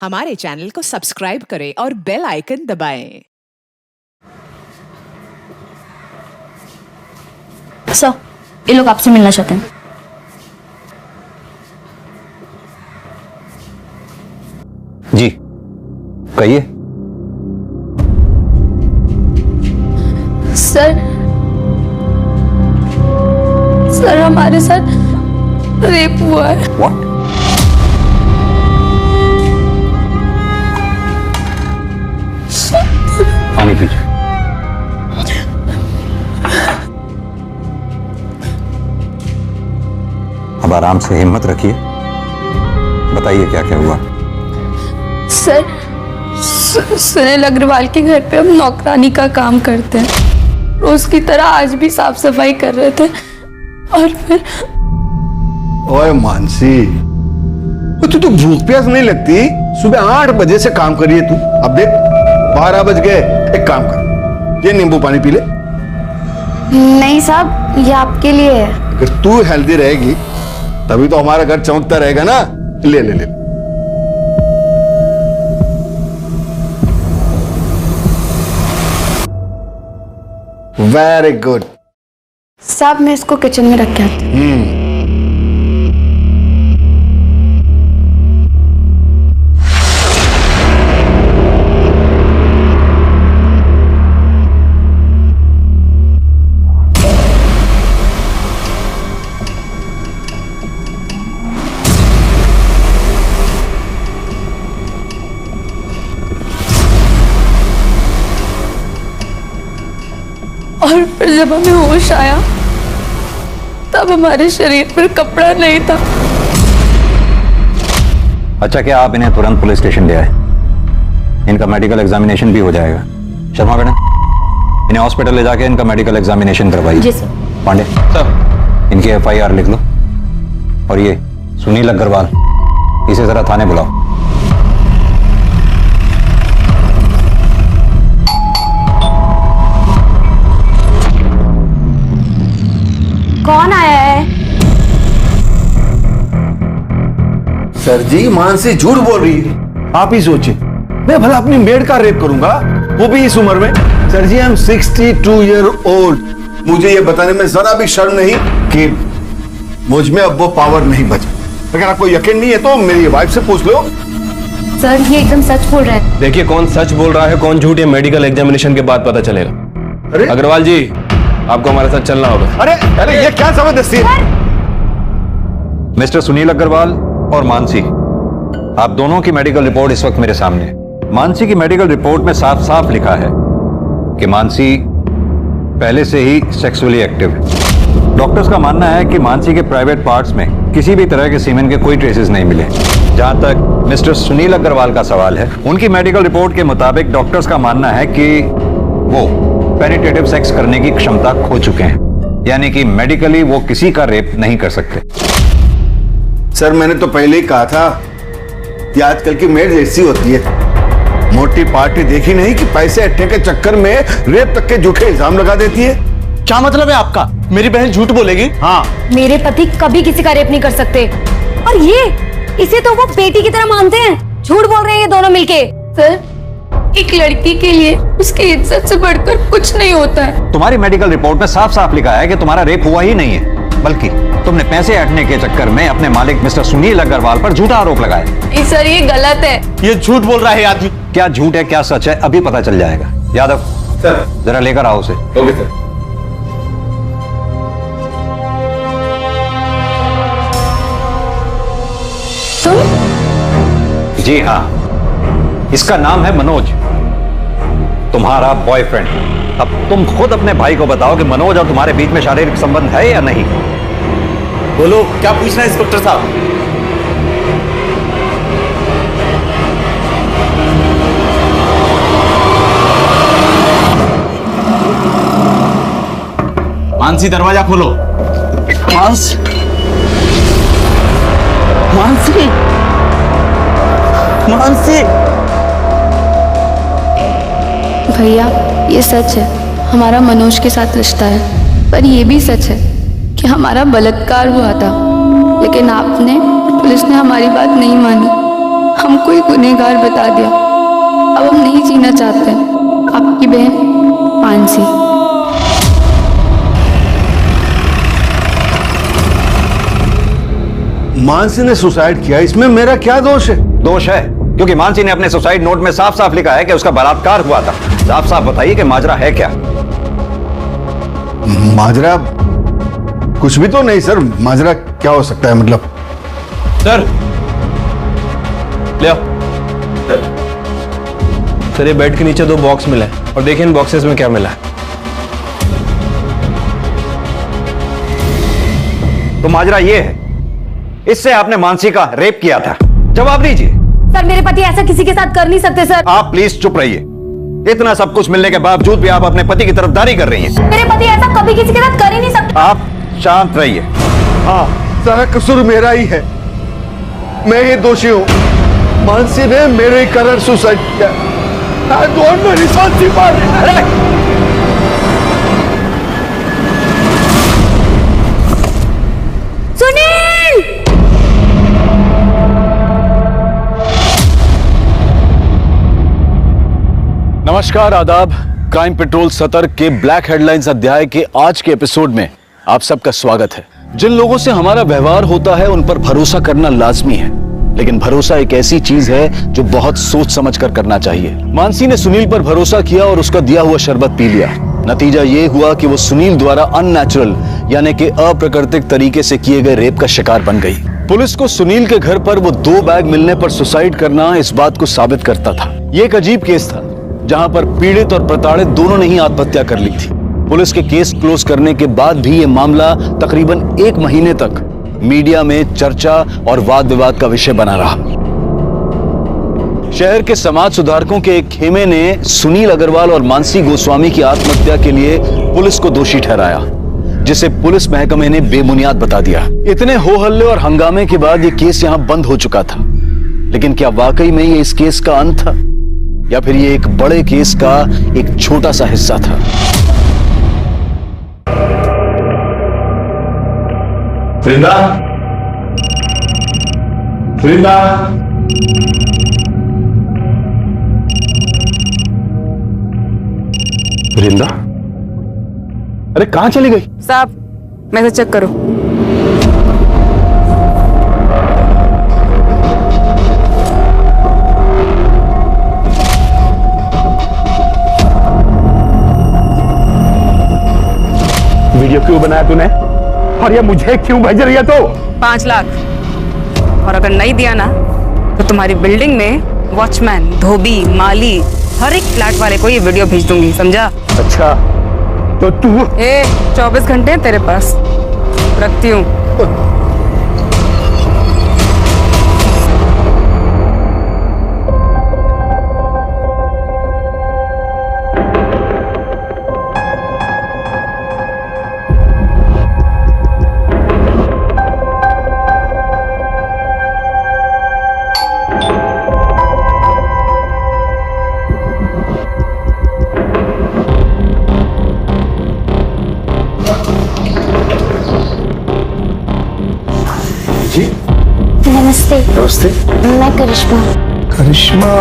हमारे चैनल को सब्सक्राइब करें और बेल आइकन दबाएं। सर, ये लोग आपसे मिलना चाहते हैं। जी कहिए। सर हमारे साथ रेप हुआ है। व्हाट? पानी पीजिए। अब आराम से हिम्मत रखिए, बताइए क्या क्या हुआ। सर, सुनील अग्रवाल के घर पे हम नौकरानी का काम करते हैं। रोज की तरह आज भी साफ सफाई कर रहे थे और फिर ओए मानसी, तू तो भूख प्यास नहीं लगती? सुबह 8 बजे से काम करिए तू, अब देख 12 बज गए। एक काम कर, ये नींबू पानी पी ले। नहीं साहब, ये आपके लिए है। अगर तू हेल्दी रहेगी तभी तो हमारा घर चमकता रहेगा ना। ले ले ले। Very good. साहब मैं इसको किचन में रख के आती हूँ। और फिर जब हमें होश आया तब हमारे शरीर पर कपड़ा नहीं था। अच्छा, क्या आप इन्हें तुरंत पुलिस स्टेशन ले आए? इनका मेडिकल एग्जामिनेशन भी हो जाएगा। शर्मा मैडम, इन्हें हॉस्पिटल ले जाके इनका मेडिकल एग्जामिनेशन करवाइए। जी सर। पांडे सर, इनकी FIR लिख लो। और ये सुनील अग्रवाल, इसे जरा थाने बुलाओ। कौन आया है? सर जी, मानसी झूठ बोल रही है। आप ही सोचिए, मैं भला अपनी मेड का रेप करूंगा, वो भी इस उम्र में। Sir ji, I am 62 year old. मुझे ये बताने में जरा भी शर्म नहीं कि मुझ में अब वो पावर नहीं बचा। अगर आपको यकीन नहीं है तो मेरी वाइफ से पूछ लो। सर ये एकदम सच बोल रहे हैं। देखिए, कौन सच बोल रहा है कौन झूठ, ये मेडिकल एग्जामिनेशन के बाद पता चलेगा। अरे अग्रवाल जी, आपको हमारे साथ चलना होगा। अरे अरे, ये क्या जबरदस्ती है? मिस्टर सुनील अग्रवाल और मानसी, आप दोनों की मेडिकल रिपोर्ट इस वक्त मेरे सामने है। मानसी की मेडिकल रिपोर्ट में साफ साफ लिखा है कि मानसी पहले से ही सेक्सुअली एक्टिव है। डॉक्टर्स का मानना है कि मानसी के प्राइवेट पार्ट्स में किसी भी तरह के सीमेन के कोई ट्रेसेस नहीं मिले। जहां तक मिस्टर सुनील अग्रवाल का सवाल है, उनकी मेडिकल रिपोर्ट के मुताबिक डॉक्टर्स का मानना है कि वो पेनिट्रेटिव सेक्स करने की क्षमता खो चुके हैं, यानी कि मेडिकली वो किसी का रेप नहीं कर सकते। सर, मैंने तो पहले ही कहा था कि आजकल की मेड ऐसी होती है। मोटी पार्टी देखी नहीं कि पैसे अट्ठे के चक्कर में रेप तक के झूठे इल्जाम लगा देती है। क्या मतलब है आपका? मेरी बहन झूठ बोलेगी? हाँ, मेरे पति कभी किसी का रेप नहीं कर सकते। और ये इसे तो वो बेटी की तरह मानते हैं। झूठ बोल रहे हैं ये दोनों मिलके। सर, एक लड़की के लिए उसकी इज्जत से बढ़कर कुछ नहीं होता है। तुम्हारी मेडिकल रिपोर्ट में साफ साफ लिखा है कि तुम्हारा रेप हुआ ही नहीं है, बल्कि तुमने पैसे हटने के चक्कर में अपने मालिक मिस्टर सुनील अग्रवाल पर झूठा आरोप लगाया। नहीं सर, ये गलत है। ये झूठ बोल रहा है आदमी। क्या झूठ है क्या सच है अभी पता चल जाएगा। यादव सर। जरा लेकर आओ उसे। Okay sir. जी हाँ, इसका नाम है मनोज, तुम्हारा बॉयफ्रेंड। अब तुम खुद अपने भाई को बताओ कि मनोज और तुम्हारे बीच में शारीरिक संबंध है या नहीं। बोलो, क्या पूछना है इंस्पेक्टर साहब? मानसी, दरवाजा खोलो। मानसी, मानसी, मानसी। भैया, ये सच है, हमारा मनोज के साथ रिश्ता है। पर ये भी सच है कि हमारा बलात्कार हुआ था, लेकिन आपने, पुलिस ने हमारी बात नहीं मानी। हम कोई गुनहगार बता दिया। अब हम नहीं जीना चाहते। आपकी बहन मानसी। मानसी ने सुसाइड किया, इसमें मेरा क्या दोष है? दोष है क्योंकि मानसी ने अपने सुसाइड नोट में साफ साफ लिखा है कि उसका बलात्कार हुआ था। साफ साफ बताइए कि माजरा है क्या? माजरा कुछ भी तो नहीं सर। माजरा क्या हो सकता है मतलब? सर ले आओ। सर ये बेड के नीचे 2 बॉक्स मिला है और देखिए इन बॉक्सेस में क्या मिला है। तो माजरा ये है, इससे आपने मानसी का रेप किया था। जवाब दीजिए। सर मेरे पति ऐसा किसी के साथ कर नहीं सकते सर। आप प्लीज चुप रहिए। इतना सब कुछ मिलने के बावजूद भी आप अपने पति की तरफदारी कर रही हैं। मेरे पति ऐसा कभी किसी के साथ कर ही नहीं सकते। आप शांत रहिए। हाँ, सारा कसूर मेरा ही है। मैं ही दोषी हूँ। मानसी ने मेरे कारण सुसाइड किया। मेरी शांति मार। सुनील! नमस्कार, आदाब। क्राइम पेट्रोल सतर्क के ब्लैक हेडलाइंस अध्याय के आज के एपिसोड में आप सबका स्वागत है। जिन लोगों से हमारा व्यवहार होता है उन पर भरोसा करना लाजमी है, लेकिन भरोसा एक ऐसी चीज है जो बहुत सोच समझ कर करना चाहिए। मानसी ने सुनील पर भरोसा किया और उसका दिया हुआ शरबत पी लिया। नतीजा ये हुआ कि वो सुनील द्वारा अननेचुरल यानी कि अप्राकृतिक तरीके से किए गए रेप का शिकार बन गई। पुलिस को सुनील के घर पर वो 2 बैग मिलने पर सुसाइड करना इस बात को साबित करता था। ये एक अजीब केस था जहां पर पीड़ित और प्रताड़ित दोनों ने ही आत्महत्या कर ली थी। पुलिस के केस क्लोज करने के बाद भी ये मामला तकरीबन 1 महीने तक मीडिया में चर्चा और वाद विवाद का विषय बना रहा। शहर के समाज सुधारकों के एक खेमे ने सुनील अग्रवाल और मानसी गोस्वामी की आत्महत्या के लिए पुलिस को दोषी ठहराया, जिसे पुलिस महकमे ने बेबुनियाद बता दिया। इतने हो हल्ले और हंगामे के बाद ये केस यहां बंद हो चुका था, लेकिन क्या वाकई में ये इस केस का अंत था या फिर ये एक बड़े केस का एक छोटा सा हिस्सा था? वृंदा, वृंदा, वृंदा, अरे कहां चली गई? साहब मैसेज चेक करो। वीडियो क्यों बनाया तूने और ये मुझे क्यों भेज रही है? तो 5 लाख, और अगर नहीं दिया ना तो तुम्हारी बिल्डिंग में वॉचमैन, धोबी, माली, हर एक फ्लैट वाले को ये वीडियो भेज दूंगी, समझा? अच्छा तो तू 24 घंटे तेरे पास रखती हूँ। नमस्ते। नमस्ते। मैं करिश्मा। करिश्मा?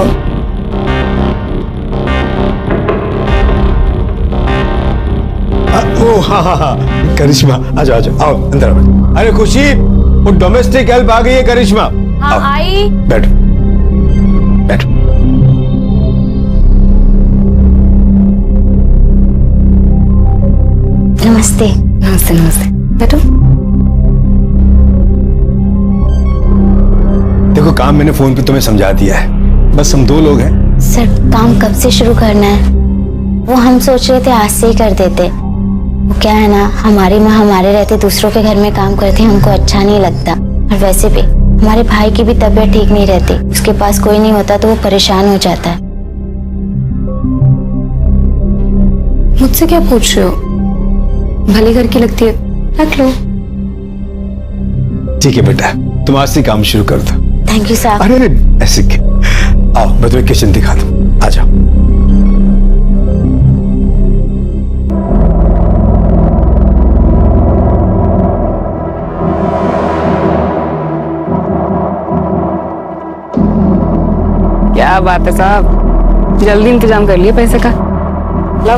ओ हाँ, करिश्मा आ जाओ, आ जाओ, आओ अंदर आओ। अरे खुशी, वो डोमेस्टिक हेल्प आ गई है करिश्मा। हाँ आई। बैठो बैठो। नमस्ते। नमस्ते नमस्ते, बैठो। देखो काम मैंने फोन पे तुम्हें समझा दिया है, बस हम 2 लोग हैं। सर काम कब से शुरू करना है? वो हम सोच रहे थे आज से ही कर देते। वो क्या है ना, हमारी माँ हमारे रहते दूसरों के घर में काम करती, हमको अच्छा नहीं लगता। और वैसे भी हमारे भाई की भी तबीयत ठीक नहीं रहती, उसके पास कोई नहीं होता तो वो परेशान हो जाता है। मुझसे क्या पूछ रहे हो? भले घर की लगती है, रख लो। ठीक है बेटा, तुम आज से काम शुरू कर दो। थैंक यू साहब। अरे अरे ऐसे आओ, मैं तुम्हें किचन दिखा दूं, आ जाओ। क्या बात है साहब, जल्दी इंतजाम कर लिए पैसे का। लो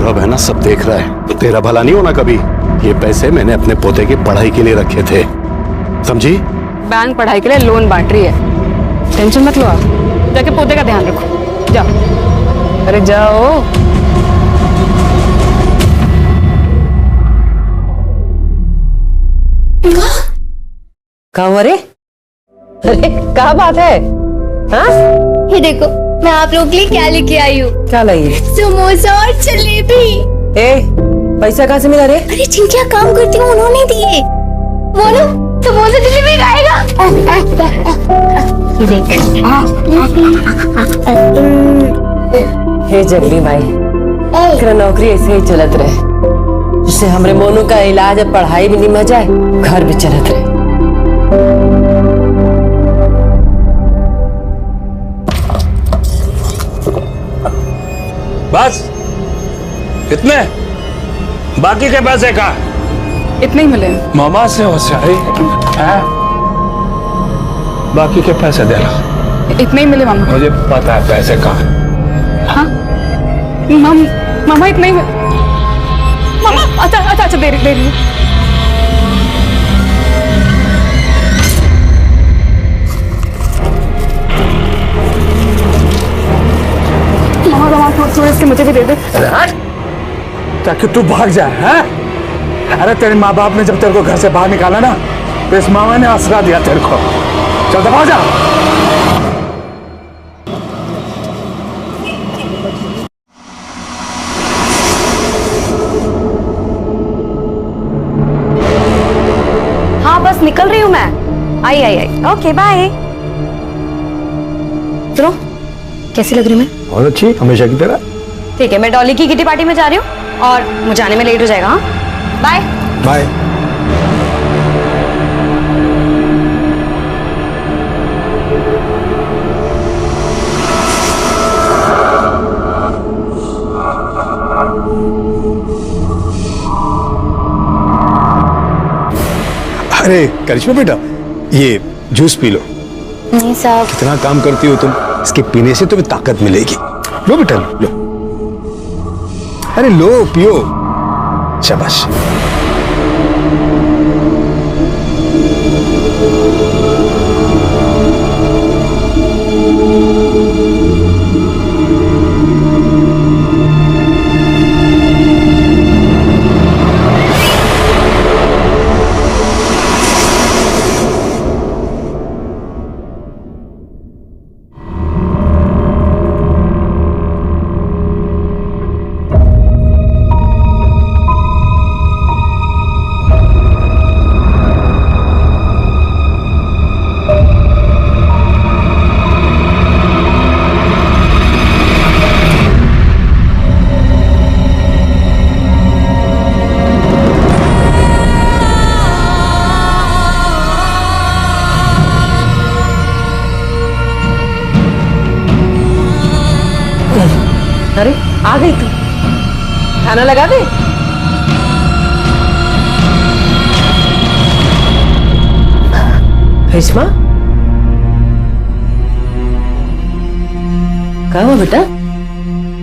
रब है ना, सब देख रहा है, तो तेरा भला नहीं होना कभी। ये पैसे मैंने अपने पोते की पढ़ाई के लिए रखे थे, समझी? बैंक पढ़ाई के लिए लोन बांट रही है, टेंशन मत लो आप, जाके पोते का ध्यान रखो, जाओ। अरे जाओ। अरे अरे क्या बात है? हाँ? ये देखो मैं आप लोग के लिए क्या लेके आई हूँ। क्या लाई? समोसा और जलेबी। ए, पैसा कहाँ से मिला रे? अरे जिनके काम करती हूँ उन्होंने दिए। बोलो समोसा जलेबी खाएगा। हे जगली भाई, तेरा नौकरी ऐसे ही चलत रहे, जिससे हमरे मोनू का इलाज और पढ़ाई भी निमह जाए, घर भी चलत रहे। बस कितने? बाकी के पैसे का इतने ही मिले। मामा से होशियारी है, बाकी के पैसे दे लो। इतने ही मिले मामा। मुझे पता है पैसे कहाँ। हाँ मामा इतने ही मामा। अच्छा दे रही हूँ। थोड़े इसके मुझे भी दे दे। ताकि तू भाग जाए। हैं? अरे तेरे माँ बाप ने जब तेरे को घर से बाहर निकाला ना, तो इस मामा ने आसरा दिया तेरे को। चल दबा जा। हाँ बस निकल रही हूँ मैं। आई। Okay bye. सुनो, कैसी लग रही हूँ मैं? और अच्छी, हमेशा की तरह। ठीक है, मैं डॉली की किटी पार्टी में जा रही हूँ और मुझे आने में लेट हो जाएगा। हाँ बाय बाय। अरे करिश्मा बेटा, ये जूस पी लो। नहीं साहब। कितना काम करती हो तुम, इसके पीने से तुम्हें ताकत मिलेगी। लो बेटा लो। अरे लो, पियो। शाबाश। अरे आ गई तू, खाना लगा दे। करिश्मा, क्या हुआ बेटा?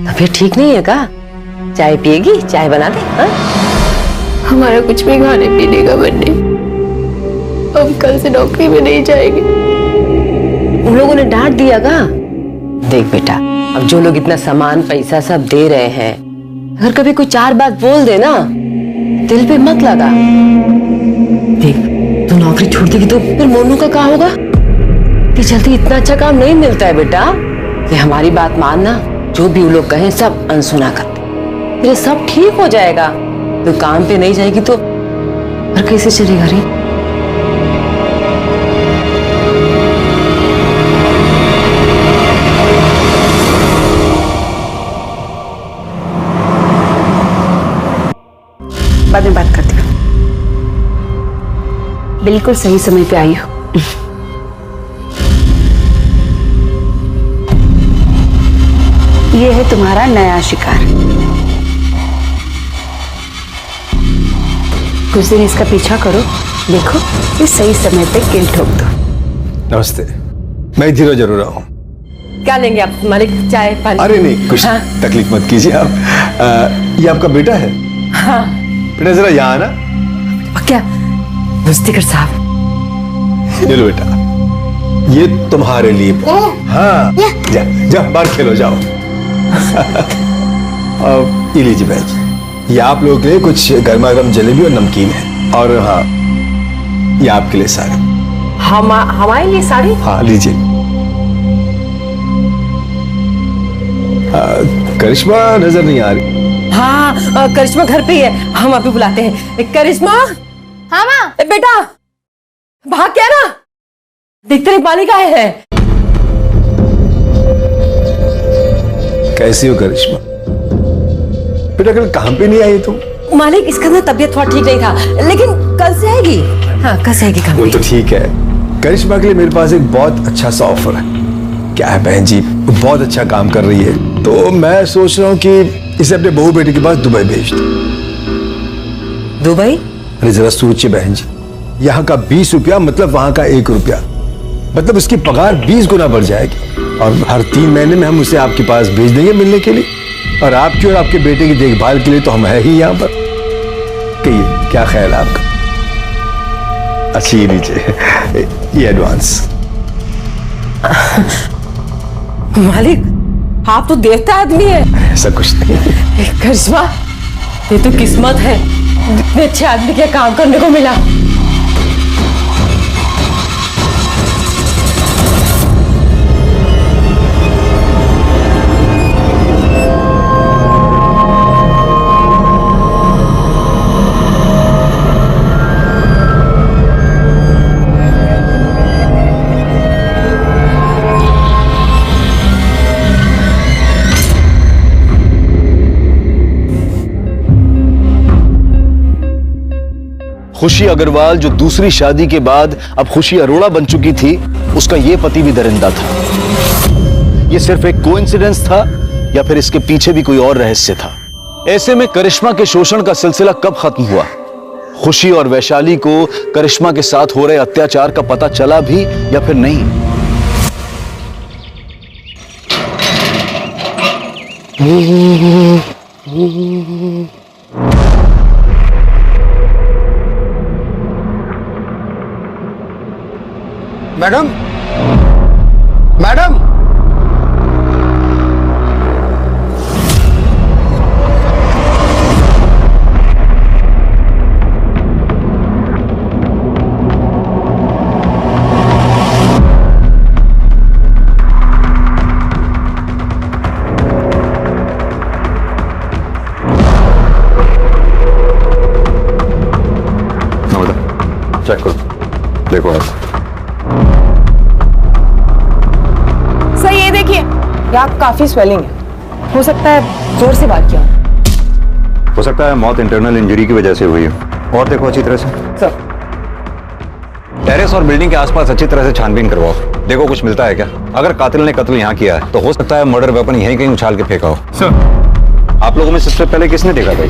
तबीयत ठीक नहीं है का? चाय पिएगी? चाय बना दे। हाँ? हमारा कुछ भी खाने पीने का मन नहीं, हम कल से नौकरी में नहीं जाएंगे। उन लोगों ने डांट दिया का? देख बेटा, अब जो लोग इतना सामान पैसा सब दे रहे हैं, अगर कभी कोई चार बात बोल दे ना, दिल पे मत लगा। देख, तू नौकरी छोड़ देगी तो फिर मोनू का क्या होगा? कि जल्दी इतना अच्छा काम नहीं मिलता है बेटा। ये हमारी बात मानना, जो भी वो लोग कहें सब अनसुना कर दे, फिर सब ठीक हो जाएगा। तो काम पे नहीं जाएगी तो और कैसे चलेगा रे? बाद में बात करती हूँ। बिल्कुल सही समय पे आई हो। ये है तुम्हारा नया शिकार। कुछ दिन इसका पीछा करो, देखो ये सही समय पे किल ठोक दो। नमस्ते, मैं धीरे जरूर आऊँ। क्या लेंगे आप मालिक, चाय पानी? अरे नहीं, कुछ हाँ? तकलीफ मत कीजिए आप। ये आपका बेटा है? हाँ। बेटा जरा यहाँ आना। क्या मुस्तिकर साहब? ले लो बेटा, ये तुम्हारे लिए। हाँ, जा जा बाहर खेलो, जाओ। अब ये लीजिए बहन जी, ये आप लोगों के लिए कुछ गर्मा गर्म जलेबी और नमकीन है। और हाँ, ये आपके लिए साड़ी। हमारे लिए साड़ी? हाँ लीजिए। करिश्मा नजर नहीं आ रही। हाँ करिश्मा घर पे ही है, हम अभी बुलाते हैं। करिश्मा। हाँ माँ। बेटा भाग क्या ना, देखते नहीं पानी का है। कैसी हो करिश्मा? बेटा कल काम पे नहीं आई तुम? मालिक इसका ना तबीयत थोड़ा ठीक नहीं था, लेकिन कल से आएगी। हाँ कल से आएगी काम वो पे। तो ठीक है। करिश्मा के लिए मेरे पास एक बहुत अच्छा सा ऑफर है। क्या है बहन जी, वो बहुत अच्छा काम कर रही है, तो मैं सोच रहा हूँ कि इसे अपने बहू बेटे के पास दुबई भेज दूं। दुबई? अरे जरा सोचिए बहन जी, यहाँ का 20 रुपया मतलब वहां का 1 रुपया, मतलब उसकी पगार 20 गुना बढ़ जाएगी। और हर 3 महीने में हम उसे आपके पास भेज देंगे मिलने के लिए, और आपकी और आपके बेटे की देखभाल के लिए तो हम है ही यहाँ पर। कहिए क्या ख्याल है आपका? अच्छी ये लीजिए, ये एडवांस। मालिक आप तो देवता आदमी है। ऐसा कुछ नहीं। करिश्मा ये तो किस्मत है, इतने अच्छे आदमी के काम करने को मिला। खुशी अग्रवाल जो दूसरी शादी के बाद अब खुशी अरोड़ा बन चुकी थी, उसका यह पति भी दरिंदा था। यह सिर्फ एक कोइंसिडेंस था या फिर इसके पीछे भी कोई और रहस्य था? ऐसे में करिश्मा के शोषण का सिलसिला कब खत्म हुआ? खुशी और वैशाली को करिश्मा के साथ हो रहे अत्याचार का पता चला भी या फिर नहीं? मैडम, मैडम, चेक करो, देखो आप। सर ये देखिए, यहाँ काफी स्वेलिंग है, हो सकता है जोर से वार किया हो सकता है मौत इंटरनल इंजरी की वजह से हुई हो। और देखो अच्छी तरह से। सर टेरेस और बिल्डिंग के आसपास अच्छी तरह से छानबीन करवाओ, देखो कुछ मिलता है क्या। अगर कातिल ने कत्ल यहाँ किया है तो हो सकता है मर्डर वेपन यहीं कहीं उछाल के फेंका हो। सर। आप लोगों में सबसे पहले किसने देखा भाई?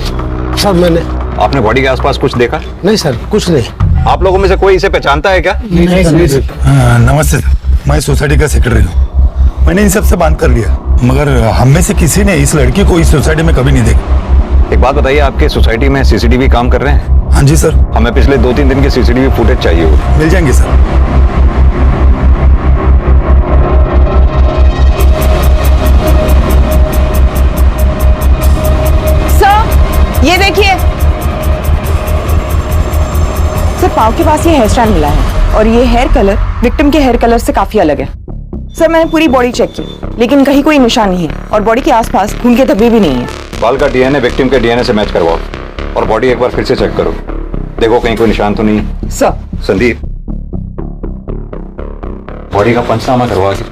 सर मैंने। आपने बॉडी के आसपास कुछ देखा? नहीं सर, कुछ नहीं। आप लोगों में से कोई इसे पहचानता है क्या? नमस्ते सर, मैं सोसाइटी का सेक्रेटरी हूँ। मैंने इन सब से बात कर लिया, मगर हम में से किसी ने इस लड़की को इस सोसाइटी में कभी नहीं देखा। एक बात बताइए, आपके सोसाइटी में सीसीटीवी काम कर रहे हैं? हाँ जी सर। हमें पिछले 2-3 दिन के सीसीटीवी फुटेज चाहिए होगी। मिल जाएंगे सर। सर ये देखिए, सर पाव के पास ये हेयर स्टाइल मिला है और ये हेयर कलर विक्टिम के हेयर कलर से काफी अलग है। सर मैंने पूरी बॉडी चेक की, लेकिन कहीं कोई निशान नहीं है और बॉडी के आसपास खून के धब्बे भी नहीं है। बाल का डीएनए विक्टिम के डीएनए से मैच करवाओ और बॉडी एक बार फिर से चेक करो, देखो कहीं कोई निशान तो नहीं। सर संदीप, बॉडी का पंचनामा करवा के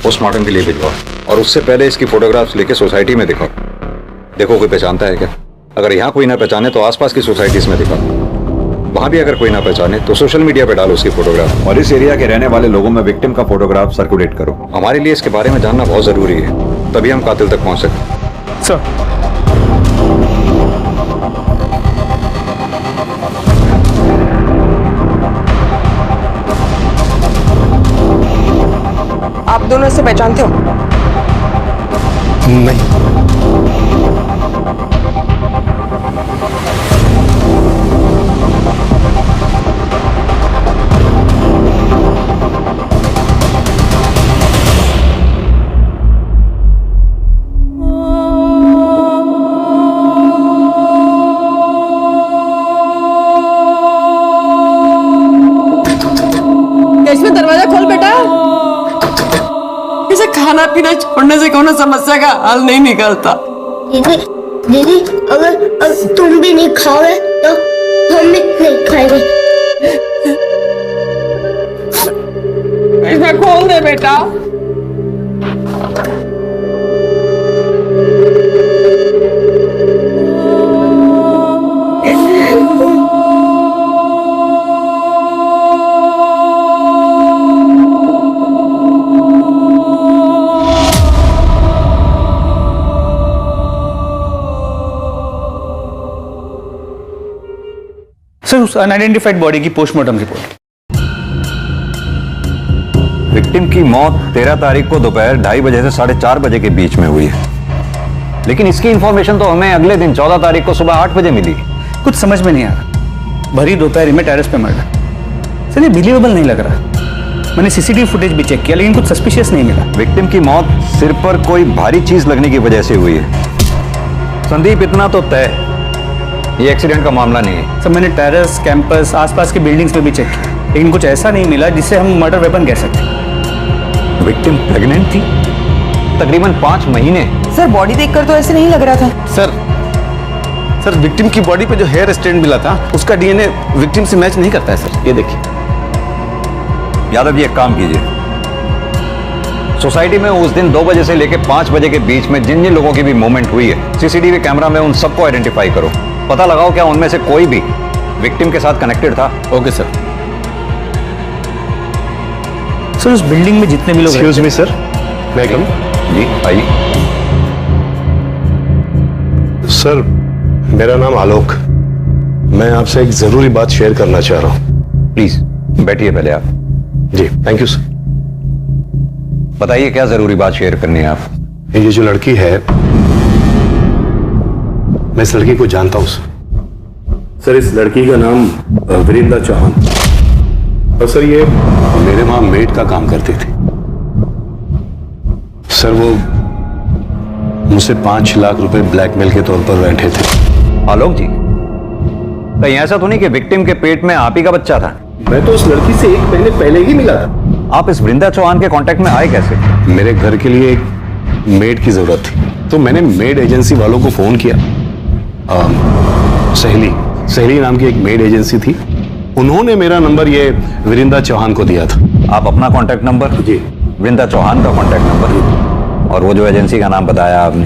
पोस्टमार्टम के लिए भिजवाओ और उससे पहले इसकी फोटोग्राफ्स लेके सोसाइटी में दिखाओ, देखो कोई पहचानता है क्या। अगर यहाँ कोई ना पहचाने तो आसपास की सोसाइटीज में दिखाओ, वहां भी अगर कोई ना पहचाने तो सोशल मीडिया पे डालो उसकी फोटोग्राफ और इस एरिया के रहने वाले लोगों में विक्टिम का फोटोग्राफ सर्कुलेट करो। हमारे लिए इसके बारे में जानना बहुत जरूरी है, तभी हम कातिल तक पहुंच सकते। सर दोनों इसे पहचानते हो? नहीं। इसमें दरवाजा खोल बेटा। इसे खाना पीना छोड़ने से कोनो समस्या का हल नहीं निकलता। दीदी दीदी अगर तुम भी नहीं खाओगे तो हम भी नहीं खाएंगे। इसे खोल दे बेटा। सर उस अनआइडेंटिफाइड बॉडी की पोस्टमार्टम रिपोर्ट। विक्टिम की मौत 13 तारीख को दोपहर 2:30 बजे से 4:30 बजे के बीच में हुई है, लेकिन इसकी इंफॉर्मेशन तो हमें अगले दिन 14 तारीख को सुबह 8 बजे मिली। कुछ समझ में नहीं आ रहा, भरी दोपहर में टेरेस पे मर्डर। सर ये बिलीवेबल नहीं लग रहा। मैंने सीसीटीवी फुटेज भी चेक किया लेकिन कुछ सस्पिशियस नहीं मिला। विक्टिम की मौत सिर पर कोई भारी चीज लगने की वजह से हुई है। संदीप, इतना तो तय है ये एक्सीडेंट का मामला नहीं है। सर मैंने टेरेस, कैंपस, आसपास के बिल्डिंग्स में भी चेक किया लेकिन कुछ ऐसा नहीं मिला जिससे हम मर्डर वेपन कह सकते। विक्टिम प्रेग्नेंट थी, तकरीबन 5 महीने। सर बॉडी देखकर तो ऐसे नहीं लग रहा था। सर विक्टिम की बॉडी पे जो हेयर स्ट्रेंड मिला था उसका डीएनए विक्टिम से मैच नहीं करता है सर। ये देखिए। यादव जी, एक काम कीजिए, सोसाइटी में उस दिन 2 बजे से लेकर 5 बजे के बीच में जिन जिन लोगों की भी मूवमेंट हुई है सीसीटीवी कैमरा में उन सबको आइडेंटिफाई करो। पता लगाओ क्या उनमें से कोई भी विक्टिम के साथ कनेक्टेड था। Okay sir. सर उस बिल्डिंग में जितने भी लोग एक्सक्यूज मी सर, मैं कम। जी आइए। सर मेरा नाम आलोक, मैं आपसे एक जरूरी बात शेयर करना चाह रहा हूं। प्लीज बैठिए पहले आप। जी थैंक यू सर। बताइए क्या जरूरी बात शेयर करनी है आप। ये जो लड़की है, मैं इस लड़की को जानता हूं सर। इस लड़की का नाम विरिंदा चौहान, और सर ये मेरे वहां मेड का काम करती थी। सर वो मुझसे 5 लाख रुपए ब्लैकमेल के तौर पर बैठे थे। आलोक जी, कहीं ऐसा तो नहीं कि विक्टिम के पेट में आप ही का बच्चा था? मैं तो उस लड़की से 1 महीने पहले ही मिला था। आप इस वृंदा चौहान के कांटेक्ट में आए कैसे? मेरे घर के लिए एक मेड की जरूरत थी तो मैंने मेड एजेंसी वालों को फोन किया। सहेली नाम की एक मेड एजेंसी थी, उन्होंने मेरा नंबर ये विरिंदा चौहान को दिया था। आप अपना कांटेक्ट नंबर? जी। वृंदा चौहान का कांटेक्ट नंबर, और वो जो एजेंसी का नाम बताया आपने,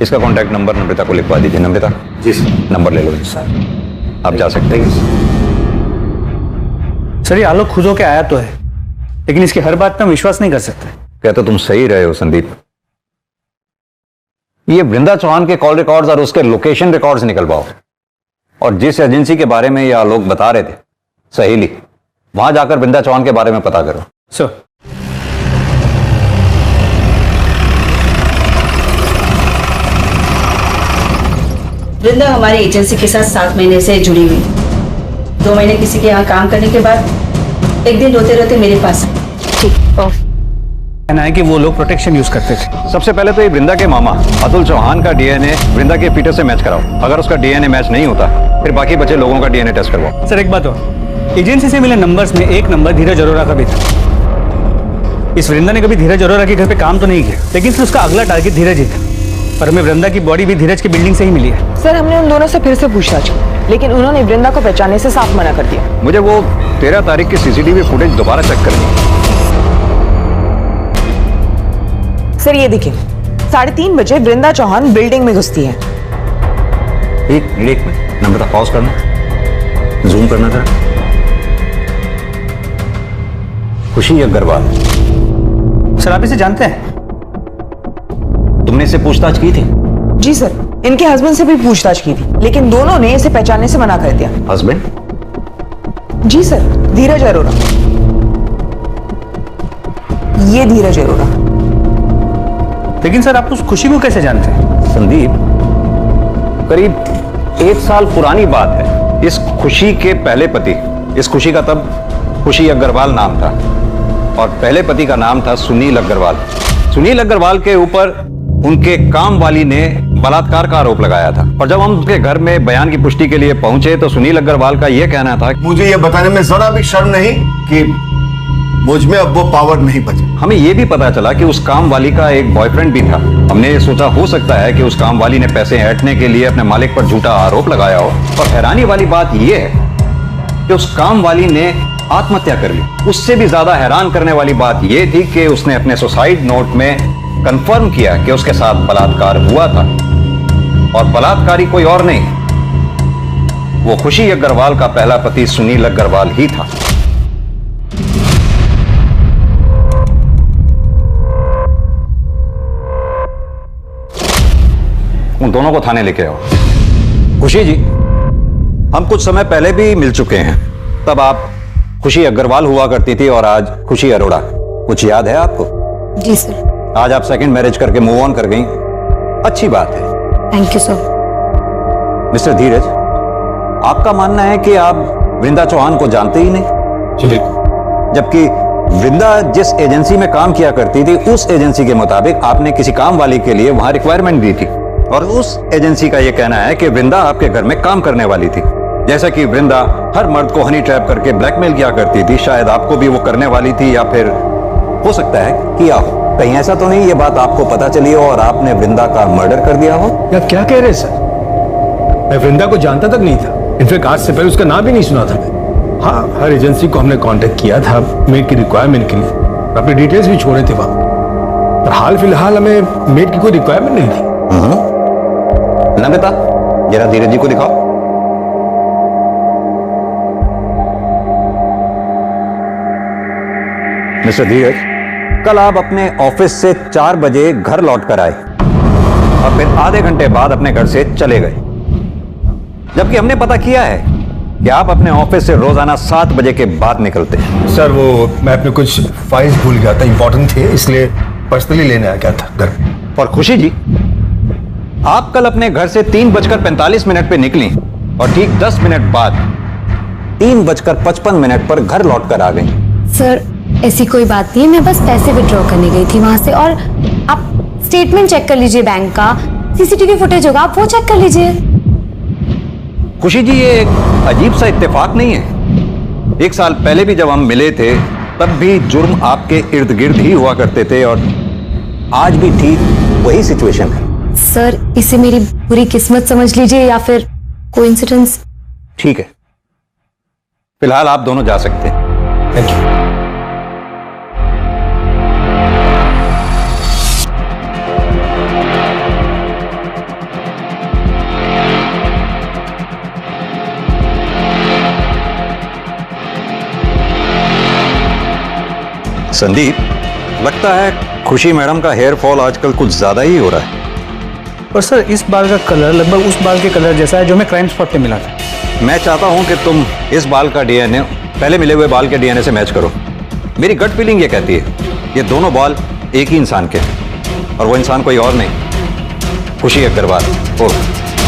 इसका कांटेक्ट नंबर नम्रता को लिखवा दीजिए। नम्रता जी सर। नंबर ले लो सर, आप जा सकते हैं। सर ये आलोक खुद होके आया तो है लेकिन इसकी हर बात पे हम विश्वास नहीं कर सकते। क्या तो तुम सही रहे हो संदीप। ये वृंदा चौहान के कॉल रिकॉर्ड्स और उसके लोकेशन रिकॉर्ड्स निकलवाओ, और जिस एजेंसी के बारे में ये लोग बता रहे थे सहेली, वहां जाकर वृंदा चौहान के बारे में पता करो। सर वृंदा हमारी एजेंसी के साथ 7 महीने से जुड़ी हुई। 2 महीने किसी के यहाँ काम करने के बाद एक दिन रोते रोते मेरे पास कहना है कि वो लोग प्रोटेक्शन यूज करते थे। सबसे पहले तो ये वृंदा के मामा अतुल चौहान का डीएनए वृंदा के फीटस से मैच कराओ। अगर उसका डीएनए मैच नहीं होता फिर बाकी बचे लोगों का डीएनए टेस्ट करवाओ। सर एक बात और, एजेंसी से मिले नंबर्स में एक नंबर धीरज अरोरा का भी था। इस वृंदा ने कभी धीरज अरोरा के घर पे काम तो नहीं किया लेकिन फिर उसका अगला टारगेट धीरज ही था, और हमें वृंदा की बॉडी भी धीरज की बिल्डिंग से ही मिली है। सर हमने उन दोनों से फिर से पूछताछ की लेकिन उन्होंने वृंदा को पहचानने से साफ मना कर दिया। मुझे वो 13 तारीख की सीसीटीवी फुटेज दोबारा चेक करनी है। सर ये देखिए, 3:30 बजे वृंदा चौहान बिल्डिंग में घुसती है। एक मिनट नंबर पॉज करना, जूम करना जरा। खुशी अग्रवाल। सर आप इसे जानते हैं? तुमने इससे पूछताछ की थी? जी सर, इनके हस्बैंड से भी पूछताछ की थी लेकिन दोनों ने इसे पहचानने से मना कर दिया। हस्बैंड? जी सर, धीरज अरोरा। ये धीरज अरोड़ा। लेकिन सर आप उस खुशी को कैसे जानते हैं? संदीप, करीब 1 साल पुरानी बात है। इस खुशी के पहले पति, इस खुशी का तब खुशी अग्रवाल नाम था और पहले पति का नाम था सुनील अग्रवाल। सुनील अग्रवाल के ऊपर उनके काम वाली ने बलात्कार का आरोप लगाया था और जब हम उनके घर में बयान की पुष्टि के लिए पहुंचे तो सुनील अग्रवाल का यह कहना था, मुझे यह बताने में जरा भी शर्म नहीं कि मुझ में अब वो पावर नहीं बचा। हमें यह भी पता चला कि उस काम वाली का एक बॉयफ्रेंड भी था। हमने सोचा हो सकता है कि उस काम वाली ने पैसे ऐंठने के लिए अपने मालिक पर झूठा आरोप लगाया हो। और हैरानी वाली बात यह है कि उस काम वाली ने आत्महत्या कर ली। उससे भी ज्यादा हैरान करने वाली बात यह थी कि उसने अपने सुसाइड नोट में कंफर्म किया कि उसके साथ बलात्कार हुआ था और बलात्कारी कोई और नहीं, वो खुशी अग्रवाल का पहला पति सुनील अग्रवाल ही था। उन दोनों को थाने लेके आओ। खुशी जी, हम कुछ समय पहले भी मिल चुके हैं। तब आप खुशी अग्रवाल हुआ करती थी और आज खुशी अरोड़ा। कुछ याद है आपको? जी सर। आज आप सेकंड मैरिज करके मूव ऑन कर गई, अच्छी बात है। Thank you sir. मिस्टर धीरज, आपका मानना है कि आप वृंदा चौहान को जानते ही नहीं, जबकि वृंदा जिस एजेंसी में काम किया करती थी उस एजेंसी के मुताबिक आपने किसी काम वाली के लिए वहां रिक्वायरमेंट दी थी और उस एजेंसी का यह कहना है कि वृंदा आपके घर में काम करने वाली थी। जैसा कि वृंदा हर मर्द को हनी ट्रैप करके ब्लैकमेल किया करती थी, शायद आपको भी वो करने वाली थी या फिर हो सकता है किया हो। कहीं ऐसा तो नहीं ये बात आपको पता चली हो और आपने वृंदा का मर्डर कर दिया हो? या क्या कह रहे सर? मैं वृंदा को जानता तक नहीं था। इनफैक्ट आज से पहले उसका नाम भी नहीं सुना था मैं। हाँ, हर एजेंसी को हमने कांटेक्ट किया था मेड की रिक्वायरमेंट के लिए, अपने डिटेल्स भी छोड़े थे वहां, पर हाल फिलहाल हमें मेड की कोई रिक्वायरमेंट नहीं थी। नमिता, जरा धीरज जी को दिखाओ। मिस्टर धीरज, कल आप अपने ऑफिस से 4 बजे घर लौट कर आए और फिर आधे घंटे बाद अपने घर से चले गए, जबकि हमने पता किया है कि आप अपने ऑफिस से रोजाना 7 बजे के बाद निकलते हैं। सर वो मैं अपने कुछ फाइल्स भूल गया था, इंपॉर्टेंट थे, इसलिए पर्सनली लेने आ गया था घर। और खुशी जी, आप कल अपने घर से 3:45 पे निकली और ठीक 10 मिनट बाद 3:55 पर घर लौट कर आ गई। सर ऐसी कोई बात नहीं है, मैं बस पैसे विड्रॉ करने गई थी वहां से। और आप स्टेटमेंट चेक कर लीजिए बैंक का, सीसीटीवी फुटेज होगा, आप वो चेक कर लीजिए। खुशी जी, ये एक अजीब सा इत्तेफाक नहीं है? 1 साल पहले भी जब हम मिले थे तब भी जुर्म आपके इर्द गिर्द ही हुआ करते थे और आज भी ठीक वही सिचुएशन है। सर इसे मेरी बुरी किस्मत समझ लीजिए या फिर कोइंसिडेंस। ठीक है, फिलहाल आप दोनों जा सकते हैं। Thank you. संदीप, लगता है खुशी मैडम का हेयर फॉल आजकल कुछ ज्यादा ही हो रहा है। और सर इस बाल का कलर लगभग उस बाल के कलर जैसा है जो हमें क्राइम स्पॉट पे मिला था। मैं चाहता हूं कि तुम इस बाल का डीएनए पहले मिले हुए बाल के डीएनए से मैच करो। मेरी गट फीलिंग ये कहती है ये दोनों बाल एक ही इंसान के हैं और वो इंसान कोई और नहीं, खुशी अग्रवाल और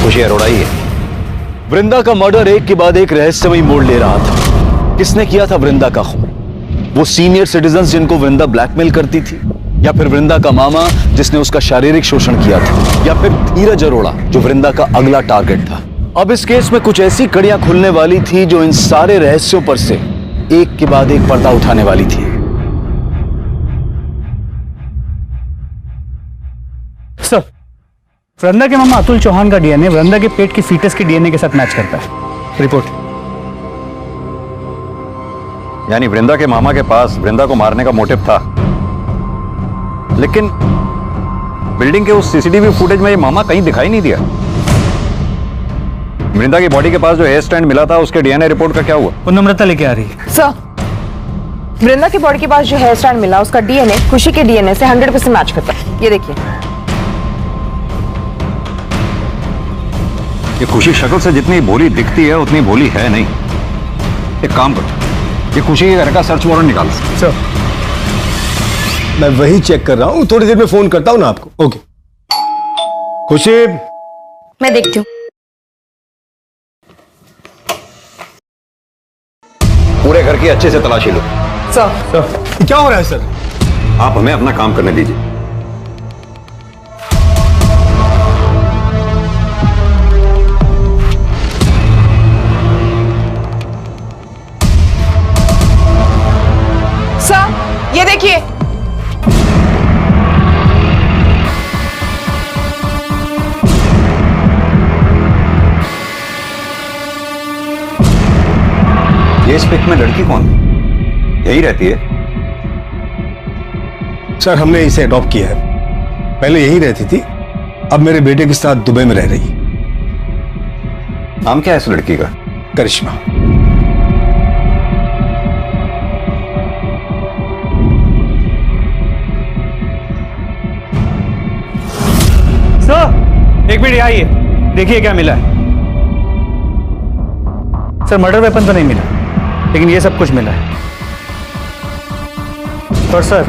खुशी अरोड़ा ही है। वृंदा का मर्डर एक के बाद एक रहस्यमयी मोड़ ले रहा था। किसने किया था वृंदा का खून? वो सीनियर सिटीजन्स जिनको वृंदा ब्लैकमेल करती थी, या फिर वृंदा का मामा जिसने उसका शारीरिक शोषण किया था, या फिर धीरज अरोड़ा जो वृंदा का अगला टारगेट था। अब इस केस में कुछ ऐसी कड़ियां खुलने वाली थी जो इन सारे रहस्यों पर से एक के बाद एक पर्दा उठाने वाली थी। सर, वृंदा के मामा अतुल चौहान का डीएनए वृंदा के पेट की फीटस के डीएनए के साथ मैच करता है। रिपोर्ट। यानी वृंदा के मामा के पास वृंदा को मारने का मोटिव था, लेकिन बिल्डिंग के उस सीसीटीवी फुटेज में ये मामा कहीं दिखाई नहीं दिया। वृंदा की बॉडी के पास जो हेयर स्टैंड मिला था उसके डीएनए रिपोर्ट का क्या हुआ? वो नम्रता लेके आ रही है। सर, वृंदा की बॉडी के पास जो हेयर स्टैंड मिला उसका डीएनए खुशी के डीएनए से 100% मैच करता है। ये देखिए। ये खुशी शक्ल से जितनी भोली दिखती है उतनी भोली है नहीं। एक काम करो, ये खुशी के घर का सर्च वारंट निकालो। सर। मैं वही चेक कर रहा हूँ, थोड़ी देर में फोन करता हूँ ना आपको। ओके खुशी, मैं देखती हूँ। पूरे घर की अच्छे से तलाशी लो। सर क्या हो रहा है सर? आप हमें अपना काम करने दीजिए। सर ये देखिए, ये इस पिक में लड़की कौन है? यही रहती है? सर हमने इसे अडॉप्ट किया है, पहले यही रहती थी, अब मेरे बेटे के साथ दुबई में रह रही है। नाम क्या है इस लड़की का? करिश्मा। सर एक मिनट आइए, देखिए क्या मिला है। सर मर्डर वेपन तो नहीं मिला, लेकिन ये सब कुछ मिला है। और सर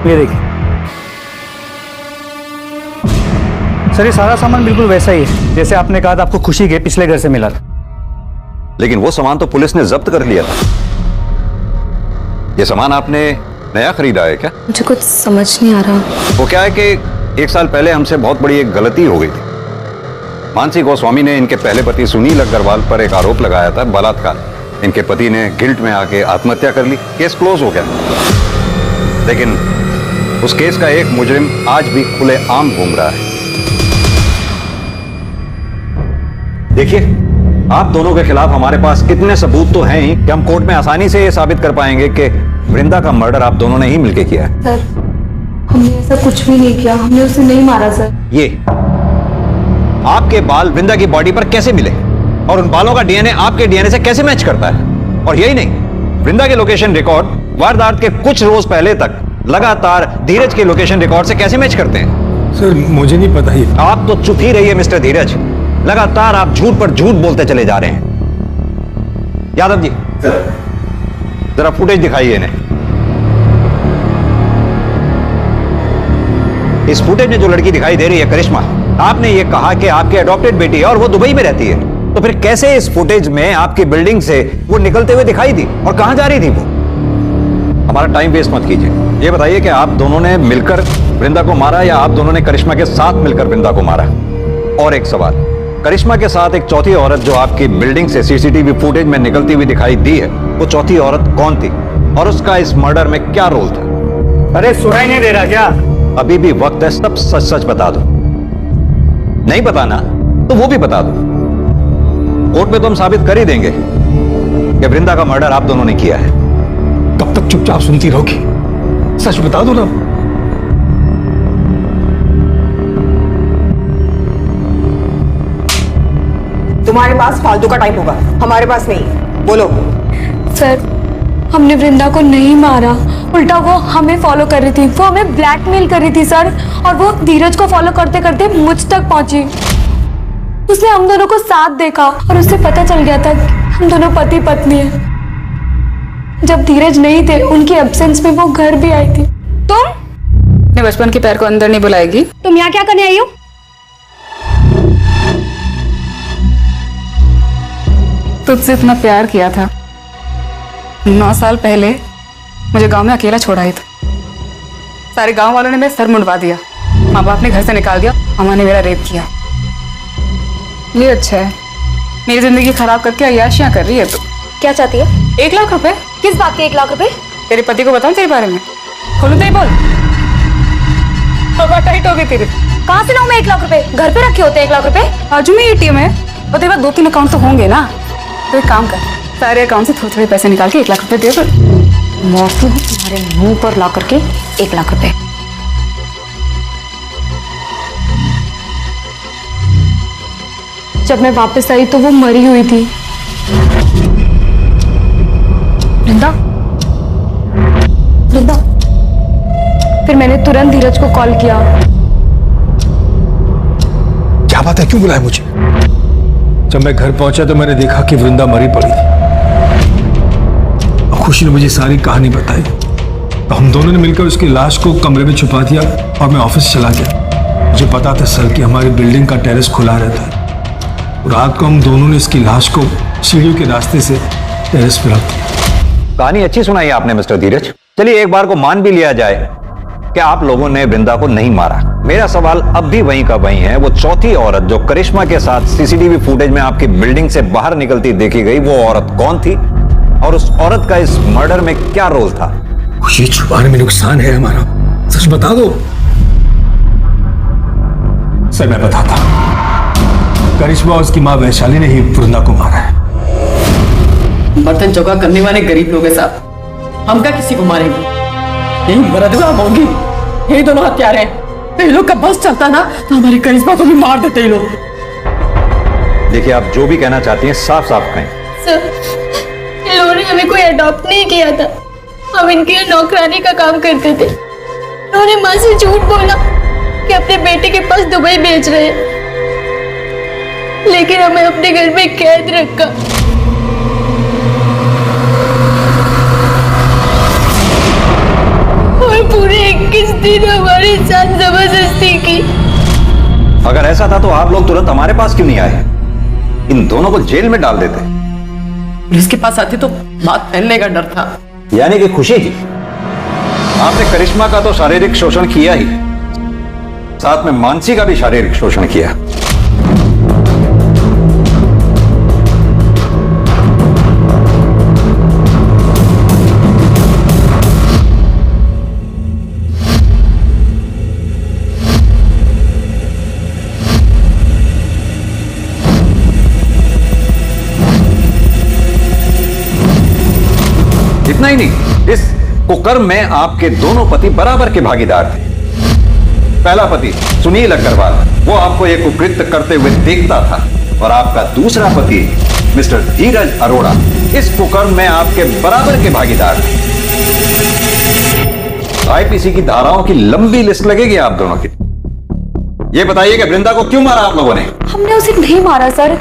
ये देखिए, सर ये सारा सामान बिल्कुल वैसा ही है जैसे आपने कहा था आपको खुशी के पिछले घर से मिला था। लेकिन वो सामान तो पुलिस ने जब्त कर लिया था। ये सामान आपने नया खरीदा है क्या? मुझे कुछ समझ नहीं आ रहा। वो क्या है कि 1 साल पहले हमसे बहुत बड़ी एक गलती हो गई थी। मानसी गोस्वामी ने इनके पहले पति सुनील अग्रवाल पर एक आरोप लगाया था, बलात्कार। इनके पति ने गिल्ट में आके आत्महत्या कर ली, केस क्लोज हो गया। लेकिन उस केस का एक मुजरिम आज भी खुलेआम घूम रहा है। देखिए, आप दोनों के खिलाफ हमारे पास इतने सबूत तो हैं ही कि हम कोर्ट में आसानी से ये साबित कर पाएंगे कि वृंदा का मर्डर आप दोनों ने ही मिलकर किया है। सर हमने ऐसा कुछ भी नहीं किया, हमने उसे नहीं मारा सर। ये आपके बाल वृंदा की बॉडी पर कैसे मिले और उन बालों का डीएनए आपके डीएनए से कैसे मैच करता है? और यही नहीं, वृंदा के लोकेशन रिकॉर्ड वारदात के कुछ रोज पहले तक लगातार धीरज के लोकेशन रिकॉर्ड से कैसे मैच करते हैं? सर मुझे नहीं पता ही। आप तो चुप ही रहिए मिस्टर धीरज, लगातार आप झूठ पर झूठ बोलते चले जा रहे हैं। यादव जी जरा फुटेज दिखाइए इन्हें। इस फुटेज में जो लड़की दिखाई दे रही है करिश्मा, आपने ये कहा कि आपकी अडॉप्टेड बेटी है और वो दुबई में रहती है, तो फिर कैसे इस फुटेज में आपकी बिल्डिंग से वो निकलते हुए दिखाई दी और कहां जा रही थी वो? हमारा टाइम वेस्ट मत कीजिए, ये बताइए कि आप दोनों ने मिलकर वृंदा को मारा या आप दोनों ने करिश्मा के साथ मिलकर वृंदा को मारा? और एक सवाल, करिश्मा के साथ एक चौथी औरत जो आपकी बिल्डिंग से सीसीटीवी फुटेज में निकलती हुई दिखाई दी है, वो चौथी औरत कौन थी और उसका इस मर्डर में क्या रोल था? अरे सुनाई नहीं दे रहा क्या? अभी भी वक्त है, सब सच सच बता दो। नहीं बताना तो वो भी बता दो। कोर्ट में तो हम साबित कर ही देंगे कि वृंदा का मर्डर आप दोनों ने किया है। कब तक चुपचाप सुनती रहोगी? सच बता दो ना। तुम्हारे पास फालतू का टाइम होगा, हमारे पास नहीं। बोलो। सर हमने वृंदा को नहीं मारा, उल्टा वो हमें फॉलो कर रही थी, वो हमें ब्लैकमेल कर रही थी सर, और वो धीरज को फॉलो करते करते मुझ तक पहुंची। उसने हम दोनों को साथ देखा और उसे पता चल गया था कि हम दोनों पति पत्नी हैं। जब धीरज नहीं थे, उनकी एब्सेंस में वो घर भी आई थी। तुम अपने बचपन के पैर को अंदर नहीं बुलाएगी? तुम यहाँ क्या करने आई हो? तुझसे इतना प्यार किया था, 9 साल पहले मुझे गांव में अकेला छोड़ा ही था। सारे गांव वालों ने मेरा सर मुंडवा दिया, माँ बाप ने घर से निकाल दिया, अम्मा ने मेरा रेप किया। ये अच्छा है, मेरी जिंदगी खराब करके अय्याशियां कर रही है। तू क्या चाहती है? 1 लाख रुपए। किस बात के 1 लाख रुपए? तेरे पति को बताऊं तेरे बारे में? खोलू तो ही बोल। टाइट हो गई तेरी। कहाँ से लाऊं मैं 1 लाख रुपए? घर पे रखे होते हैं 1 लाख रुपए। बाजू में एटीएम है और तेरे पास 2-3 अकाउंट तो होंगे ना। तो एक काम कर, सारे अकाउंट से थोड़े थोड़े पैसे निकाल के 1 लाख रुपए दे दो। मौसम तुम्हारे मुंह पर ला करके 1 लाख रुपए। जब मैं वापस आई तो वो मरी हुई थी। वृंदा, वृंदा। फिर मैंने तुरंत धीरज को कॉल किया। क्या बात है, क्यों बुलाया मुझे? जब मैं घर पहुंचा तो मैंने देखा कि वृंदा मरी पड़ी थी। खुशी ने मुझे सारी कहानी बताई तो हम दोनों ने मिलकर उसकी लाश को कमरे में छुपा दिया और मैं ऑफिस चला गया। मुझे पता था सर कि हमारी बिल्डिंग का टेरेस खुला रहता है। रात को हम दोनों ने इसकी लाश को सीढ़ियों के रास्ते से टेरेस पर रख दिया। कहानी अच्छी सुनाई आपने मिस्टर धीरज। चलिए एक बार को मान भी लिया जाए कि आप लोगों ने वृंदा को नहीं मारा। मेरा सवाल अब भी वहीं का वहीं है, वो चौथी औरत जो करिश्मा के साथ सीसीटीवी फुटेज में आपकी बिल्डिंग से बाहर निकलती देखी गई, वो औरत कौन थी और उस औरत का इस मर्डर में क्या रोल था? ये छुपाने में नुकसान है हमारा, सच बता दो। सर मैं बताता, करिश्मा और उसकी मां वैशाली ने ही वृंदा को मारा है। बर्तन चौका करने वाले गरीब लोग हैं साहब, हम क्या किसी को मारेंगे? यही बरदवा होंगी, यही दोनों हत्यारे हैं। तो ये लोग का बस चलता ना तो हमारी करिश्मा को भी मार देते ये लोग। देखिए आप जो भी कहना चाहती हैं साफ साफ कहें। सर, इन लोगों ने हमें कोई अडॉप्ट नहीं किया था, हम इनके यहाँ नौकरानी का काम करते थे। उन्होंने माँ से झूठ बोला कि अपने बेटे के पास दुबई भेज रहे हैं, लेकिन हमें अपने घर में कैद रखा। और पूरे 21 दिन हमारे साथ जबरदस्ती की। अगर ऐसा था तो आप लोग तुरंत हमारे पास क्यों नहीं आए? इन दोनों को जेल में डाल देते। पुलिस के पास आती तो बात फैलने का डर था। यानी कि खुशी की आपने करिश्मा का तो शारीरिक शोषण किया ही, साथ में मानसी का भी शारीरिक शोषण किया। इतना ही नहीं, इस कुकर्म में आपके दोनों पति बराबर के भागीदार थे। पहला पति सुनील अग्रवाल, वो आपको एक कुकृत्य करते हुए देखता था, और आपका दूसरा पति मिस्टर धीरज अरोड़ा इस कुकर्म में आपके बराबर के भागीदार थे। आईपीसी की धाराओं की लंबी लिस्ट लगेगी आप दोनों की। ये बताइए कि वृंदा को क्यों मारा आप लोगों ने? हमने उसे नहीं मारा सर,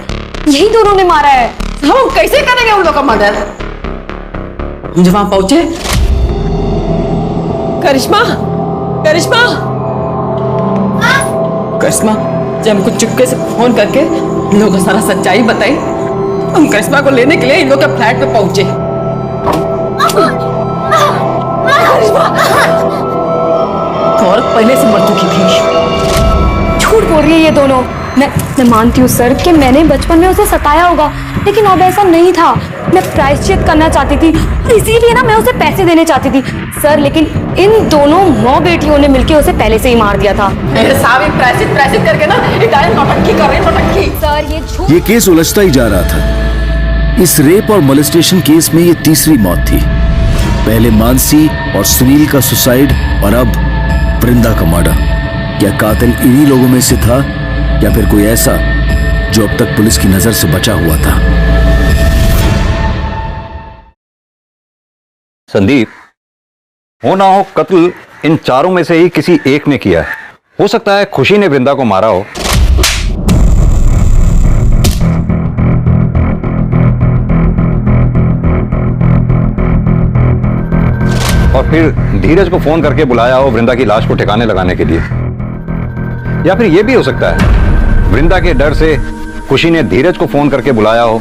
यही दोनों ने मारा है। हम कैसे करेंगे उन लोग का मर्डर? हम जब वहां पहुंचे, करिश्मा करिश्मा करिश्मा जब हमको चुपके से फोन करके इन लोगों को सारा सच्चाई बताई, हम करिश्मा को लेने के लिए इन लोग के फ्लैट पे पहुंचे। औरत पहले से मर चुकी थी। झूठ बोल रही है ये दोनों। मैं मानती हूँ सर कि मैंने बचपन में उसे सताया होगा, लेकिन अब ऐसा नहीं था। मैं प्रायश्चित करना चाहती थी, इसीलिए ना मैं उसे पैसे देने चाहती थी सर, लेकिन इन दोनों माँ बेटियों ने मिलकर उसे पहले से ही मार दिया था। साहब प्रायश्चित करके ना नौटंकी कर रहे हैं, नौटंकी। सर ये झूठ। ये केस उलझता ही जा रहा था। इस रेप और मोलेस्टेशन केस में ये तीसरी मौत थी। पहले मानसी और सुनील का सुसाइड और अब वृंदा का मर्डर। क्या कातिल इन्हीं लोगों में से था या फिर कोई ऐसा जो अब तक पुलिस की नजर से बचा हुआ था? संदीप, हो ना हो कत्ल इन चारों में से ही किसी एक ने किया है। हो सकता है खुशी ने वृंदा को मारा हो, और फिर धीरज को फोन करके बुलाया हो वृंदा की लाश को ठिकाने लगाने के लिए। या फिर यह भी हो सकता है वृंदा के डर से खुशी ने धीरज को फोन करके बुलाया हो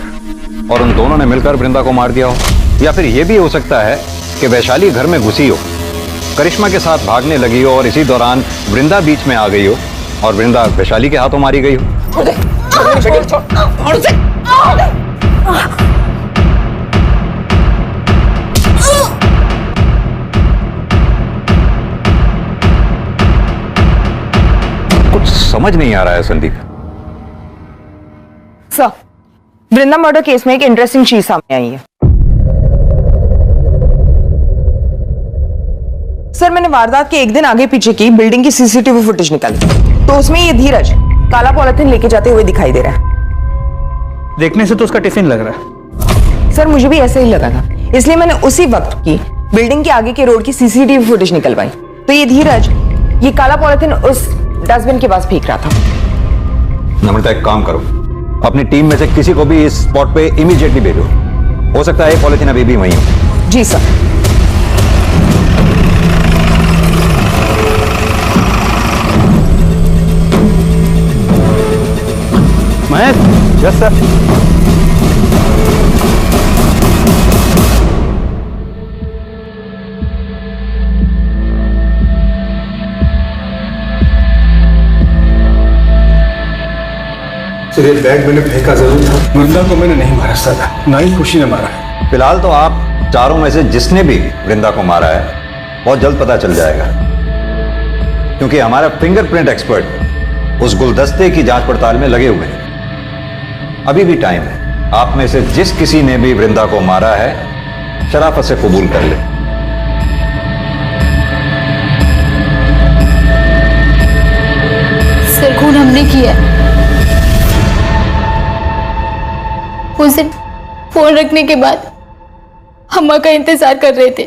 और उन दोनों ने मिलकर वृंदा को मार दिया हो। या फिर यह भी हो सकता है कि वैशाली घर में घुसी हो, करिश्मा के साथ भागने लगी हो और इसी दौरान वृंदा बीच में आ गई हो और वृंदा वैशाली के हाथों मारी गई हो। कुछ समझ नहीं आ रहा है संदीप। सर, वृंदा मर्डर केस में एक इंटरेस्टिंग चीज सामने आई है। सर, मैंने वारदात के एक दिन आगे पीछे की बिल्डिंग की सीसीटीवी फुटेज निकाली, तो उसमें ये धीरज काला पॉलिथीन लेके जाते हुए दिखाई दे रहा है। देखने से तो उसका टिफिन लग रहा है। सर, मुझे भी ऐसा ही लगा था, इसलिए मैंने उसी वक्त की बिल्डिंग के आगे के रोड की सीसीटीवी फुटेज निकलवाई, तो ये धीरज ये काला पॉलिथीन उस डस्टबिन के पास फेंक रहा था। नम्रता, एक काम करो, अपनी टीम में से किसी को भी इस स्पॉट पे इमीडिएटली भेजो। हो सकता है पॉलिथीन अभी भी वहीं हो। जी सर। Yes sir. सर ये बैग मैंने फेंका जरूर था, वृंदा को मैंने नहीं मारा सर, ना ही खुशी ने मारा है। फिलहाल तो आप चारों में से जिसने भी वृंदा को मारा है बहुत जल्द पता चल जाएगा, क्योंकि हमारा फिंगरप्रिंट एक्सपर्ट उस गुलदस्ते की जांच पड़ताल में लगे हुए हैं। अभी भी टाइम है, आप में से जिस किसी ने भी वृंदा को मारा है शराफत से कबूल कर ले। सर खून हमने किया है। उस दिन फोन रखने के बाद अम्मा का इंतजार कर रहे थे।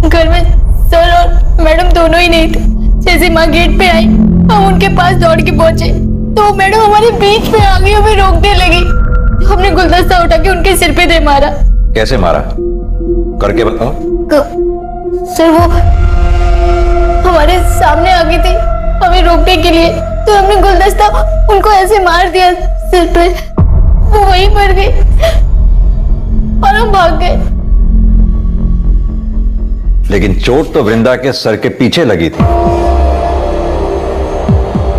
घर में सर और मैडम दोनों ही नहीं थे। जैसे माँ गेट पे आई हम उनके पास दौड़ के पहुंचे तो मैडम हमारे बीच में आ गई, हमें रोकने लगी। हमने गुलदस्ता उठा के उनके सिर पे दे मारा। कैसे मारा, करके बताओ। सर वो हमारे सामने आ गई थी हमें रोकने के लिए, तो हमने गुलदस्ता उनको ऐसे मार दिया सिर पे, वो वहीं मर गई और हम भाग गए। लेकिन चोट तो वृंदा के सर के पीछे लगी थी।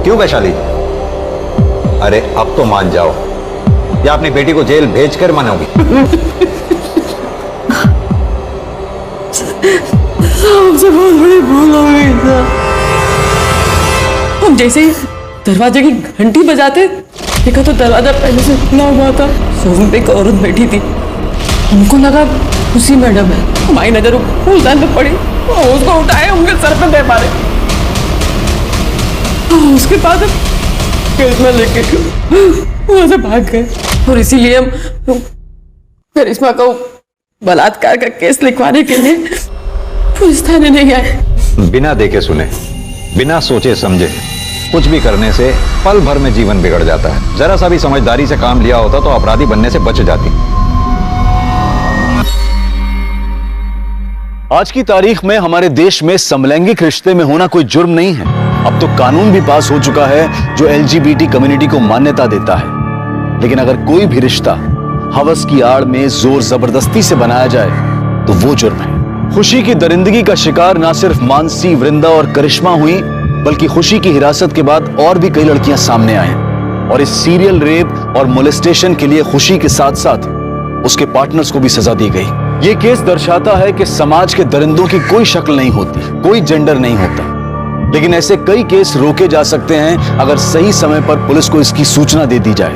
क्यों वैशाली? अरे अब तो मान जाओ, या अपनी बेटी को जेल भेजकर मानोगी? हमसे बहुत बड़ी भूल हो गई था। हम जैसे ही दरवाजे की घंटी बजाते देखा तो दरवाजा पहले से खुला हुआ था। सोफे पे एक औरत बैठी थी, हमको लगा उसी मैडम है। हमारी नजर फूलदान पे पड़ी, उसको उठाए उनके सर पे दे मारे। उसके बाद करिश्मा लेके वहां से भाग गए और इसीलिए हम करिश्मा को बलात्कार का केस लिखवाने के लिए पुलिस थाने नहीं आए। बिना देखे सुने, बिना सोचे समझे कुछ भी करने से पल भर में जीवन बिगड़ जाता है। जरा सा भी समझदारी से काम लिया होता तो अपराधी बनने से बच जाती। आज की तारीख में हमारे देश में समलैंगिक रिश्ते में होना कोई जुर्म नहीं है। अब तो कानून भी पास हो चुका है जो LGBT कम्युनिटी को मान्यता देता है। लेकिन अगर कोई भी रिश्ता हवस की आड़ में जोर जबरदस्ती से बनाया जाए तो वो जुर्म है। खुशी की दरिंदगी का शिकार ना सिर्फ मानसी, वृंदा और करिश्मा हुई, बल्कि खुशी की हिरासत के बाद और भी कई लड़कियां सामने आई और इस सीरियल रेप और मोलेस्टेशन के लिए खुशी के साथ साथ उसके पार्टनर्स को भी सजा दी गई। ये केस दर्शाता है कि समाज के दरिंदों की कोई शक्ल नहीं होती, कोई जेंडर नहीं होता। लेकिन ऐसे कई केस रोके जा सकते हैं अगर सही समय पर पुलिस को इसकी सूचना दे दी जाए।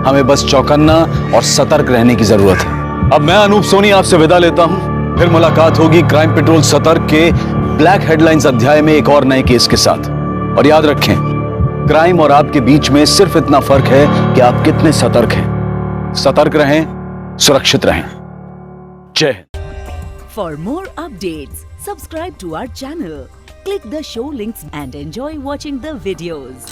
हमें बस चौकन्ना और सतर्क रहने की जरूरत है। अब मैं अनूप सोनी आपसे विदा लेता हूं, फिर मुलाकात होगी क्राइम पेट्रोल सतर्क के ब्लैक हेडलाइंस अध्याय में एक और नए केस के साथ। और याद रखें, क्राइम और आपके बीच में सिर्फ इतना फर्क है कि आप कितने सतर्क हैं। सतर्क रहें, सुरक्षित रहें। जय Hind. For more updates, subscribe to our channel, click the show links and enjoy watching the videos.